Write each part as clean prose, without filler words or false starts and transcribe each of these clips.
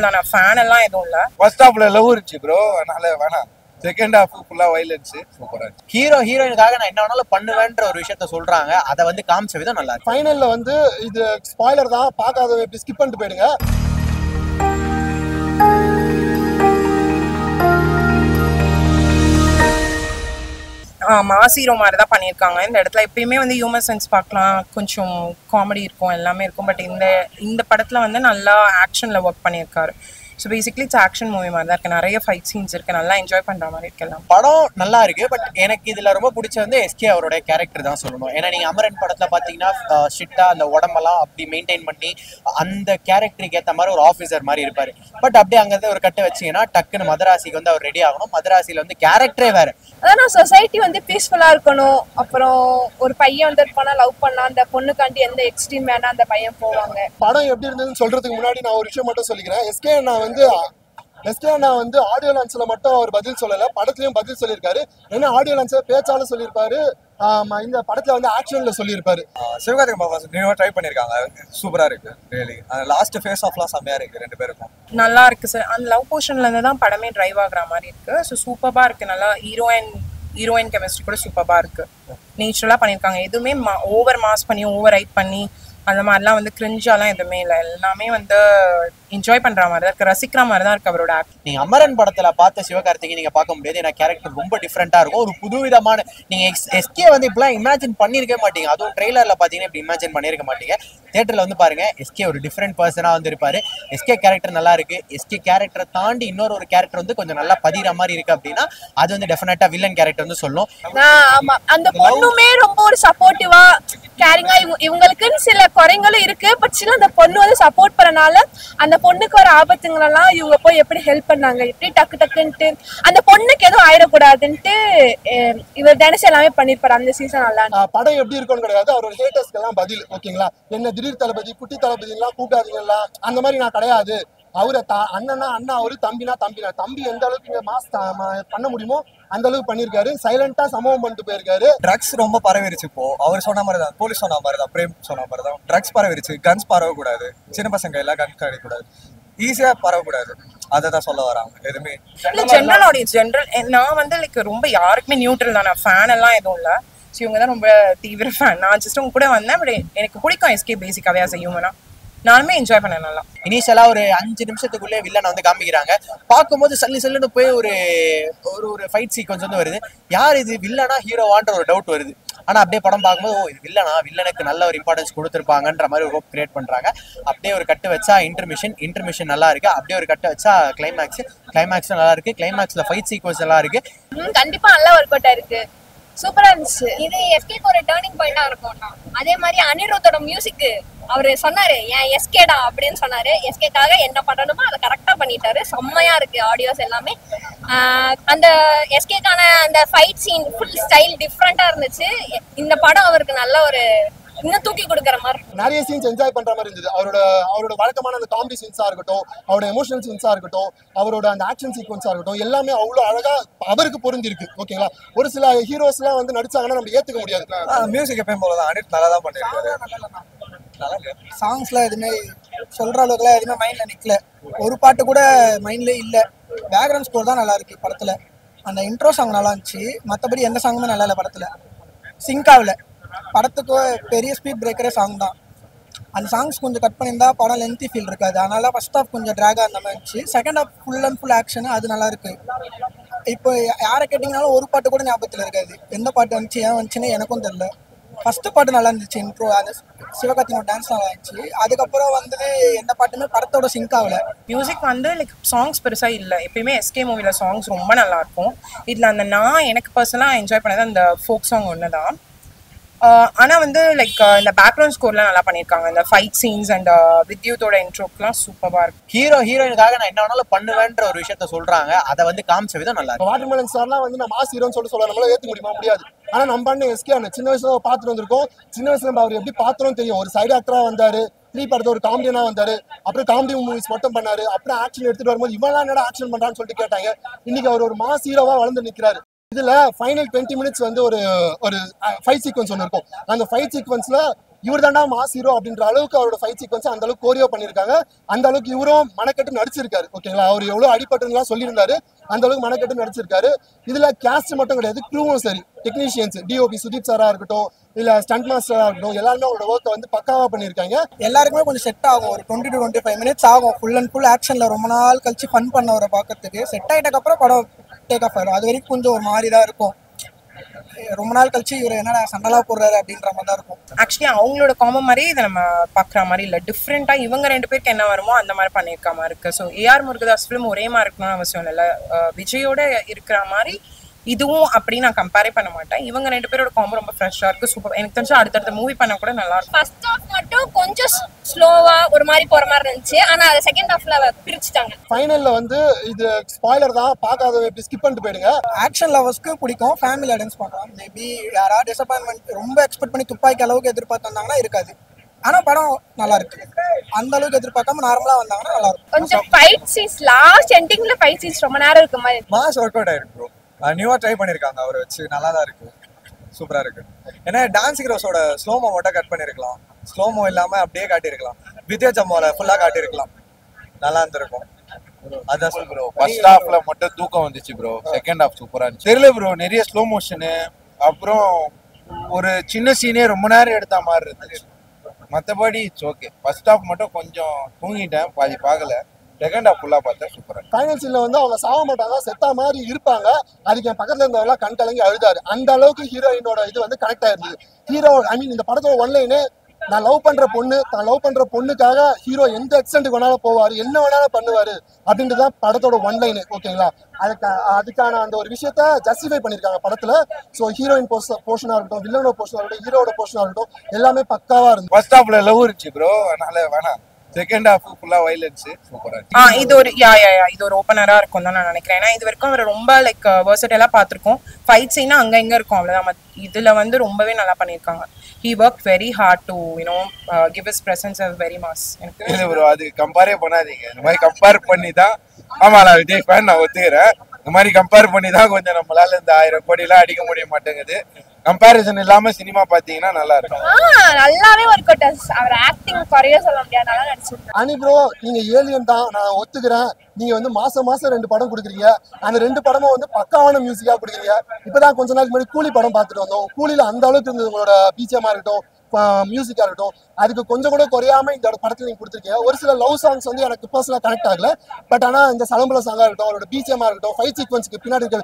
நான் ஃபேன் எல்லாம் எதுவும் இல்ல. ஃபர்ஸ்ட் ஹாஃப்ல லவ் இருந்துச்சு ப்ரோ, அதனால வேணாம். செகண்ட் ஹாஃப் ஃபுல்லா வயலன்ஸ் சூப்பரா இருக்கு. ஹீரோயினுக்காக நான் என்ன வேணாலும் பண்ணுவேன்ற ஒரு விஷயத்த சொல்றாங்க, அதை வந்து காமிச்ச விதம் நல்லா இருக்கு. ஃபைனல்ல வந்து இது ஸ்பாயிலர் தான், பார்க்காத எப்படி ஸ்கிப் பண்ணிட்டு போயிடுங்க. மாஸ் ஹீரோ மாதிரி தான் பண்ணியிருக்காங்க. இந்த இடத்துல எப்பயுமே வந்து ஹியூமர் சென்ஸ் பார்க்கலாம், கொஞ்சம் காமெடி இருக்கும், எல்லாமே இருக்கும். பட் இந்த படத்துல வந்து நல்லா ஆக்ஷன்ல ஒர்க் பண்ணியிருக்காரு. So basically it's action movie மாதிரி தான் இருக்கு. நிறைய ஃபைட் சீன்ஸ் இருக்கு, நல்லா என்ஜாய் பண்ற மாதிரி இருக்கு. எல்லாம் படம் நல்லா இருக்கு. பட் எனக்கு இதுல ரொம்ப பிடிச்ச வந்து எஸ்கே அவரோட கேரக்டர் தான் சொல்லணும். ஏன்னா நீங்க அமரன் படத்துல பாத்தீங்கன்னா ஸ்ட்ரிக்டா அந்த உடம்பெல்லாம் அப்படி மெயின்டைன் பண்ணி அந்த கேரக்டருக்கு ஏற்ற மாதிரி ஒரு ஆஃபீஸர் மாதிரி இருப்பாரு. பட் அப்படியே அங்கிருந்து ஒரு கட்டை வச்சீங்கன்னா டக்குன்னு மதராசிக்கு வந்து அவர் ரெடி ஆகணும். மதராசியில வந்து கேரக்டரே வேற. அதான் சொசைட்டி வந்து பீஸ்ஃபுல்லா இருக்கணும். அப்புறம் ஒரு பையன் வந்து இருப்பானா, லவ் பண்ணா அந்த பொண்ணுக்காண்டி எந்த எக்ஸ்ட்ரீம் வேணா அந்த பையன் போவாங்க. படம் எப்படி இருந்ததுன்னு சொல்றதுக்கு முன்னாடி நான் ஒரு விஷயம் மட்டும் சொல்லிக்கிறேன். எஸ்கே அண்ணா வந்து ஆடியோ லான்ச்ல மட்டும் அவர் பதில் சொல்லல, படத்துலயும் பதில் சொல்லியிருக்காரு. ஏன்னா ஆடியோ லான்ச்ல பேச்சாலும் சொல்லியிருப்பாரு, இந்த படத்துல வந்து ஆக்ஷன்ல சொல்லியிருப்பாரு. சிவகார்த்திகேயன் பாபா நியூவா ட்ரை பண்ணிருக்காங்க, சூப்பரா இருக்கு. ரியலி அந்த லாஸ்ட் ஃபேஸ் ஆஃப்லாம் செம்மையா இருக்கு ரெண்டு பேருக்கும். நல்லா இருக்கு சார். அந்த லவ் போர்ஷன்ல இருந்து தான் படமே டிரைவ் ஆகுற மாதிரி இருக்கு. ஸோ சூப்பரா இருக்கு. நல்லா ஹீரோயின் கெமிஸ்ட்ரி கூட சூப்பரா இருக்கு. நேச்சுரலா பண்ணியிருக்காங்க. எதுவுமே ஓவர் மாஸ் பண்ணி ஓவர் ரைட் பண்ணி அந்த மாதிரிலாம் வந்து கிரிஞ்சாலாம் எதுவுமே இல்லை. எல்லாமே வந்து என்ஜாய் பண்ற மாதிரி தான் இருக்கு, ரசிக்கிற மாதிரி தான் இருக்கு அவரோட ஆக்ட். நீங்க அமரன் படத்துல பார்த்த சிவகார்த்திகேயன் நீங்க பார்க்க முடியாது. ஏன்னா கேரக்டர் ரொம்ப டிஃப்ரெண்டா இருக்கும். ஒரு புதுவிதமான நீங்க எஸ்கே வந்து இப்பெல்லாம் இமேஜின் பண்ணிருக்கவே மாட்டீங்க. அதுவும் ட்ரெய்லர்ல பாத்தீங்கன்னா இப்படி இமேஜின் பண்ணிருக்க மாட்டீங்க. தியேட்டர்ல வந்து பாருங்க, எஸ்கே ஒரு டிஃப்ரெண்ட் பர்சனா வந்து இருப்பாரு. எஸ்கே கேரக்டர் நல்லா இருக்கு. எஸ்கே கேரக்டரை தாண்டி இன்னொரு கேரக்டர் வந்து கொஞ்சம் நல்லா பதிகிற மாதிரி இருக்கு அப்படின்னா அது வந்து டெஃபினட்டா வில்லன் கேரக்டர் வந்து சொல்லணும். ஆமா, அந்த பொண்ணுமே ரொம்ப ஒரு சப்போர்ட்டிவா கேரிங்கா, இவங்களுக்குன்னு சில குறைங்களும் இருக்கு. பட் சில அந்த பொண்ணு வந்து சப்போர்ட் பண்ணனால அந்த பொண்ணுக்கு ஒரு ஆபத்துங்களெல்லாம் இவங்க போய் எப்படி ஹெல்ப் பண்ணாங்க, எப்படி டக்குன்ட்டு அந்த பொண்ணுக்கு எதுவும் ஆயிடக்கூடாதுன்ட்டு இவர் தினசு எல்லாமே பண்ணிருப்பாரு. அந்த சீசன் நல்லா படம் எப்படி இருக்கும்னு கிடையாது, அவரோட ஹேட்டர்ஸ்க்கு எல்லாம் பதில். ஓகேங்களா, என்ன திடீர் தளபதி குட்டி தளபதி எல்லாம் கூப்பிடாதீங்களா, அந்த மாதிரி நான் கிடையாது. அவரை அண்ணனா அண்ணா, அவரு தம்பினா தம்பி எந்த அளவுக்கு இங்க மாஸ் பண்ண முடியுமோ அந்த அளவுக்கு பண்ணிருக்காரு. சைலண்டா சம்பவம் பண்ணிட்டு போயிருக்காரு. ட்ரக்ஸ் ரொம்ப பரவிருச்சு இப்போ. அவர் சொன்ன மாதிரி தான், போலீஸ் சொன்ன மாதிரி தான், பிரேம் சொன்ன மாதிரி தான். ட்ரக்ஸ் பரவிருச்சு. கன்ஸ் பரவக்கூடாது, சின்ன பசங்க எல்லாம் கன் கிடைக்கூடாது, ஈஸியா பரவக்கூடாது. அதை தான் சொல்ல வராங்க. எதுவுமே ஜென்ரல் ஆடியன்ஸ் நான் வந்து லைக் ரொம்ப யாருக்குமே நியூட்ரல் தான். நான் ஃபேன் எல்லாம் எதுவும் இல்லை. ஸோ இவங்க தான் ரொம்ப தீவிர ஃபேன். நான் ஜஸ்ட் உங்க கூட வந்தேன். பட் எனக்கு பிடிக்கும் எஸ்கே பேசிக்காவே ஆஸ் ஹியூமனா. நானுமே என்ஜாய் பண்ணேன் நல்லா. இனிஷியலா ஒரு 5 நிமிஷத்துக்குள்ளே வில்லனை வந்து காமிக்கிறாங்க. பார்க்கும்போது சல்லுன்னு போய் ஒரு ஃபைட் சீக்வன்ஸ் வந்து வருது. யார் இது, வில்லனா ஹீரோவான்ற ஒரு டவுட் வருது. ஆனா அப்படியே படம் பார்க்கும்போது இது வில்லனுக்கு நல்ல ஒரு இம்பார்ட்டன்ஸ் கொடுத்துருப்பாங்கன்ற மாதிரி ஒரு ஹோப் கிரியேட் பண்றாங்க. அப்படியே ஒரு கட்டு வச்சா இன்டர்மிஷன் நல்லா இருக்கு. அப்படியே ஒரு கட்டு வச்சா கிளைமேக்ஸ் நல்லா இருக்கு. கிளைமேக்ஸ்ல ஃபைட் சீக்வன்ஸ் நல்லா இருக்கு. கண்டிப்பா நல்லா ஒர்க் அவுட் ஆயிருக்கு. சூப்பரா இருந்துச்சு. இது எஸ்கேக்கு ஒரு டர்னிங் பாயிண்டா இருக்கும். அதே மாதிரி அனிருத்தோட மியூசிக் அவரு சொன்னாரு, ஏன் எஸ்கேடா அப்படின்னு சொன்னாரு. எஸ்கேக்காக என்ன பண்ணணுமோ அதை கரெக்டா பண்ணிட்டாரு. செம்மையா இருக்கு ஆடியோஸ் எல்லாமே. அந்த எஸ்கேக்கான அந்த ஃபைட் சீன் ஃபுல் ஸ்டைல் டிஃப்ரெண்டா இருந்துச்சு. இந்த படம் அவருக்கு நல்ல ஒரு இன்னும் தூக்கி கொடுக்குற மாதிரி நிறைய சீன்ஸ் என்ஜாய் பண்ற மாதிரி இருந்தது. அவரோட வழக்கமான அந்த காமெடி சீன்ஸா இருக்கட்டும், அவரோட எமோஷனல் சீன்ஸா இருக்கட்டும், அவரோட அந்த ஆக்ஷன் சீக்வன்ஸா இருக்கட்டும், எல்லாமே அவ்வளோ அழகா அவருக்கு பொருந்தி இருக்கு. ஓகேங்களா, ஒரு சில ஹீரோஸ் எல்லாம் வந்து நடிச்சாங்கன்னா நம்ம ஏத்துக்க முடியாது. மியூசிக் எப்பயும் போலதான். அனித் நல்லா தான் பண்ணிருக்காரு. நல்லா இருக்கு. சாங்ஸ்லாம் எதுவுமே சொல்ற அளவுக்குலாம் எதுவுமே மைண்ட்ல நிக்கல. ஒரு பாட்டு கூட மைண்ட்லேயே இல்லை. பேக்ரவுண்ட் ஸ்கோர் தான் நல்லா இருக்கு படத்துல. அந்த இன்ட்ரோ சாங் நல்லா இருந்துச்சு. மற்றபடி எந்த சாங்குமே நல்லா இல்லை படத்துல. சிங்க் ஆகல. படத்துக்கு பெரிய ஸ்பீட் பிரேக்கரே சாங் தான். அந்த சாங்ஸ் கொஞ்சம் கட் பண்ணியிருந்தா படம் லென்த்தி ஃபீல் இருக்காது. அதனால ஃபர்ஸ்ட் ஹாஃப் கொஞ்சம் ட்ராகாக அந்த மாதிரி இருந்துச்சு. Second half full and full action, அது நல்லா இருக்கு. இப்போ யாரை கேட்டிங்கனாலும் ஒரு பாட்டு கூட ஞாபகத்தில் இருக்காது. எந்த பாட்டு வந்துச்சு, ஏன் வந்துச்சுன்னு எனக்கும் தெரியல. ஃபர்ஸ்ட் பாட்டு நல்லா இருந்துச்சு, இன்ட்ரோ. அது சிவகார்த்திகேயன் டான்ஸ் நல்லா இருந்துச்சு. அதுக்கப்புறம் வந்து எந்த பாட்டுமே படத்தோட சிங்க் ஆகல. மியூசிக் வந்து லைக் சாங்ஸ் பெருசா இல்லை. எப்பயுமே எஸ்கே மூவில சாங்ஸ் ரொம்ப நல்லா இருக்கும். இதுல அந்த எனக்கு பர்சனலா என்ஜாய் பண்ணது அந்த ஃபோக் சாங் ஒண்ணுதான். ஆனா வந்து லைக் இந்த பேக்ரவுண்ட் ஸ்கோர்லாம் நல்லா பண்ணியிருக்காங்க. இந்த ஃபைட் சீன்ஸ் அண்ட் வித்யூத்தோட இன்ட்ரோக்லாம் சூப்பரா இருக்கு. ஹீரோயினுக்காக நான் என்ன வேணாலும் பண்ணுவேன்ற ஒரு விஷயத்த சொல்றாங்க, அதை வந்து காமிச்ச விதம் நல்லா இருக்கு. வாட்டர்மெலன் சார்லாம் வந்து நான் மாஸ் ஹீரோன்னு சொல்ல நம்மளால ஏற்க முடியாது. ஆனா நம்ம பண்ண எஸ்கே அண்ணன் சின்ன வயசுல பார்த்துட்டு வந்திருக்கோம். சின்ன வயசுல நம்ம அவர் எப்படி பாத்திரம் தெரியும். ஒரு சைடு ஆக்டரா வந்தாரு, 3 படத்தை ஒரு காமெடியனா வந்தாரு, அப்புறம் காமெடி மூவிஸ் மட்டும் பண்ணாரு. அப்புறம் ஆக்ஷன் எடுத்துட்டு வரும்போது இவெல்லாம் என்னடா ஆக்ஷன் பண்றான்னு சொல்லிட்டு கேட்டாங்க. இன்னைக்கு அவர் ஒரு மாஸ் ஹீரோவா வளர்ந்து நிக்கிறாரு. இதுல ஃபைனல் 20 மினிட்ஸ் வந்து ஒரு ஃபைட் சீக்வன்ஸ் ஒன்று இருக்கும். அந்த ஃபைட் சீக்வன்ஸ்ல இவர் தாண்டா மாஸ் ஹீரோ அப்படின்ற அளவுக்கு அவரோட ஃபைட் சீக்வன்ஸ் அந்த அளவுக்கு கோரியோ பண்ணியிருக்காங்க. அந்த அளவுக்கு இவரும் மனக்கட்டு நடிச்சிருக்காரு. ஓகேங்களா, அவர் எவ்வளவு அடிபட்டுலாம் சொல்லியிருந்தாரு, அந்த அளவுக்கு மனக்கட்டு நடிச்சிருக்காரு. இதுல கேஸ்ட் மட்டும் கிடையாது, க்ரூவும் சரி, டெக்னீஷியன்ஸ் டிஓபி சுதீப் சாரா இருக்கட்டும், இல்ல ஸ்டண்ட் மாஸ்டரா இருக்கட்டும், எல்லாருமே அவரோட ஒர்க்கை வந்து பக்காவா பண்ணியிருக்காங்க. எல்லாருக்குமே கொஞ்சம் செட் ஆகும். ஒரு 20 to 25 minutes ஆகும். ஃபுல் அண்ட் ஃபுல் ஆக்ஷன்ல ரொம்ப நாள் கழிச்சு ஃபன் பண்ணவரை பார்க்கறதுக்கு. செட் ஆகிட்டக்கு அப்புறம் படம் டேக் ஆஃப் ஆயிடும். அது வரைக்கும் கொஞ்சம் ஒரு மாதிரி தான் இருக்கும். ரொம்ப நாள் கழிச்சு இவர் என்னடா சண்டெல்லாம் போடுறாரு அப்படின்ற மாதிரி தான் இருக்கும். ஆக்சுவலி அவங்களோட காமன் மாதிரி இதை நம்ம பார்க்குற மாதிரி இல்லை, டிஃப்ரெண்டா இவங்க 2 பேருக்கு என்ன வருமோ அந்த மாதிரி பண்ணியிருக்க மாதிரி இருக்கு. ஸோ ஏஆர் முருகதாஸ் ஃபிலிம் ஒரே மாதிரி இருக்கணும்னு அவசியம் இல்லை. விஜயோட இருக்கிற மாதிரி இதுவும் அப்படி நான் கம்பேரே பண்ண மாட்டேன். இவங்க 2 பேரோட காம்போ ரொம்ப ஃப்ரெஷ்ஷா இருக்கு, சூப்பர். எனக்கு தெரிஞ்சு அடுத்தடுத்த மூவி பண்ண கூட நல்லா இருக்கும். ஃபர்ஸ்ட் ஹாஃப் மட்டும் கொஞ்சம் ஸ்லோவா ஒரு மாதிரி போற மாதிரி இருந்துச்சு, ஆனா அது செகண்ட் ஹாஃப்ல பிரிச்சுட்டாங்க. ஃபைனல்ல வந்து இது ஸ்பாய்லர் தான், பார்க்காதவங்க இப்படி ஸ்கிப் பண்ணிட்டு போயிடுங்க. ஆக்ஷன் லவர்ஸ்க்கு பிடிக்கும், ஃபேமிலி ஆடியன்ஸ் பார்க்கலாம். மேபி யாராவது டிசப்பாயின்மெண்ட் ரொம்ப எக்ஸ்பெக்ட் பண்ணி துப்பாக்கி அளவுக்கு எதிர்பார்த்தாங்கன்னா இருக்காது. ஆனா படம் நல்லா இருக்கு. அந்த அளவுக்கு எதிர்பார்க்காம நார்மலா வந்தாங்கன்னா நல்லா இருக்கும். கொஞ்சம் ஃபைட் சீன்ஸ் லாஸ்ட் எண்டிங்ல ஃபைட் சீன்ஸ் ரொம்ப நேரம் இருக்க மாதிரி. மாஸ் ஒர்க் அவுட் ஆயிருக்கு ப்ரோ. நியூவா ட்ரை பண்ணிருக்காங்க அவரை வச்சு, நல்லா தான் இருக்கு, சூப்பரா இருக்கு. ஏன்னா டான்ஸ் ஹீரோஸோட ஸ்லோமோ மட்டும் கட் பண்ணிருக்கலாம், ஸ்லோமோ இல்லாம அப்படியே காட்டியிருக்கலாம். வித்யா ஜம்மால ஃபுல்லா காட்டியிருக்கலாம், நல்லா இருந்திருக்கும். அதான் ப்ரோ. ஃபர்ஸ்ட் ஹாஃப்ல மட்டும் தூக்கம் வந்துச்சு ப்ரோ, செகண்ட் ஹாஃப் சூப்பரா இருந்துச்சு. தெரியல ப்ரோ, நிறைய ஸ்லோ மோஷனு, அப்புறம் ஒரு சின்ன சீனே ரொம்ப நேரம் எடுத்த மாதிரி இருந்துச்சு. மற்றபடி இட்ஸ் ஓகே. ஃபர்ஸ்ட் ஹாஃப் மட்டும் கொஞ்சம் தூங்கிட்டேன், பாதி பார்க்கல. செகண்ட் ஹாஃப் ஃபுல்லா பார்த்தா சூப்பரா. ஃபைனல் சீன்ல வந்து அவங்க சாக மாட்டாங்க, செத்தா மாதிரி இருப்பாங்க. அதுக்கு என் பக்கத்துல இருந்தவங்க கண் கலங்கி அழுதாரு. அந்த அளவுக்கு ஹீரோயினோட இது வந்து கனெக்ட் ஆயிருந்தது. ஹீரோ இந்த படத்தோட ஒன்லைனே, நான் லவ் பண்ற பொண்ணுக்காக ஹீரோ எந்த எக்ஸ்டென்ட்டுக்கு வேணாலும் போவாரு, என்ன வேணாலும் பண்ணுவாரு அப்படின்றதான் படத்தோட ஒன்லைனு. ஓகேங்களா, அதுக்கான அந்த ஒரு விஷயத்த ஜஸ்டிஃபை பண்ணிருக்காங்க படத்துல. ஸோ ஹீரோயின் போர்ஷனா இருக்கட்டும், வில்லனோட போர்ஷனா இருக்கட்டும், ஹீரோட போர்ஷனா இருக்கட்டும், எல்லாமே பக்காவா இருந்துச்சு. ஃபர்ஸ்ட் ஹாஃப்ல லவ் இருந்துச்சு ப்ரோ, அதனால வேணாம். செகண்ட் ஹாஃப் ஃபுல்லா வயலன்ஸ் சூப்பரா இருக்கு. இது ஒரு இது ஒரு ஓப்பனரா இருக்கும் தான் நான் நினைக்கிறேன். ஏன்னா இது வரைக்கும் அவர் ரொம்ப லைக் வெர்சடைலா பார்த்திருக்கோம். ஃபைட் சீனா அங்க இங்க இருக்கும், அவ்வளவுதான். இதுல வந்து ரொம்பவே நல்லா பண்ணிருக்காங்க. he worked very hard to give his presence as very mass. இல்ல ப்ரோ, அது கம்பேரே பண்ணாதீங்க. இந்த மாதிரி கம்பேர் பண்ணி தான், ஆமா நான் விஜய் ஃபேன், நான் ஒத்துக்கிறேன். இந்த மாதிரி கம்பேர் பண்ணி தான் கொஞ்சம் நம்மளால இந்த 1000 கோடிலாம் அடிக்க முடிய மாட்டேங்குது. கம்பேரிசன் இல்லாம சினிமா பாத்தீங்கன்னா நல்லா இருக்கும். நல்லாவே ஒர்க் அவுட் ஆச்சு. அவர் ஆக்டிங் குறைய சொல்ல முடியாது, நல்லா நடிச்சிருக்காரு. அனி ப்ரோ, நீங்க ஏலியன் தான், நான் ஒத்துக்கிறேன். நீங்க வந்து மாசம் 2 படம் கொடுக்குறீங்க. அந்த 2 படமும் வந்து பக்காவான மியூசிக்கா கொடுக்குறீங்க. இப்பதான் கொஞ்ச நாளைக்கு முன்னாடி கூலி படம் பார்த்துட்டு வந்தோம். கூலியில அந்த அளவுக்கு இருந்தது உங்களோட பிஜிஎம்மா இருக்கட்டும், மியூசிக்கா இருக்கட்டும், அதுக்கு கொஞ்சம் கூட குறையாம இந்த படத்துல நீங்க கொடுத்துருக்கீங்க. ஒரு சில லவ் சாங்ஸ் வந்து எனக்கு பர்சனலா கனெக்ட் ஆகல. பட் ஆனா இந்த சலம்பல சாங்கா இருக்கட்டும், அவரோட பிஜிஎம்மா இருக்கட்டும், ஃபைட் சீக்வன்ஸ்க்கு பின்னாடி இருக்கிற,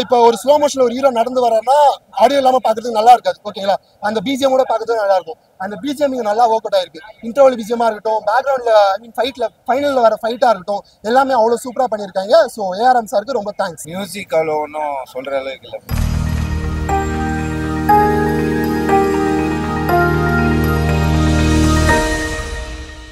இப்போ ஒரு ஸ்லோ மோஷன்ல ஒரு ஹீரோ நடந்து வர்றா ஆடியோ இல்லாம பாக்குறதுக்கு நல்லா இருக்காது. ஓகேங்களா, அந்த பிஜிஎம் கூட பாக்குறதுக்கு நல்லா இருக்கும். அந்த பிஜிஎம் இங்க நல்லா ஒர்க் அவுட் ஆயிருக்கு. இன்டர்வல் பிஜிஎம்மா இருக்கட்டும், பேக்ரவுண்ட்ல ஃபைட்ல ஃபைனல்ல வர ஃபைட்டா இருக்கட்டும், எல்லாமே அவ்வளவு சூப்பரா பண்ணிருக்காங்க. ஸோ ஏஆர்எம் சாருக்கு ரொம்ப தேங்க்ஸ். மியூசிக் அவ்வளோ ஒன்றும் சொல்ற அளவுக்கு இல்லை.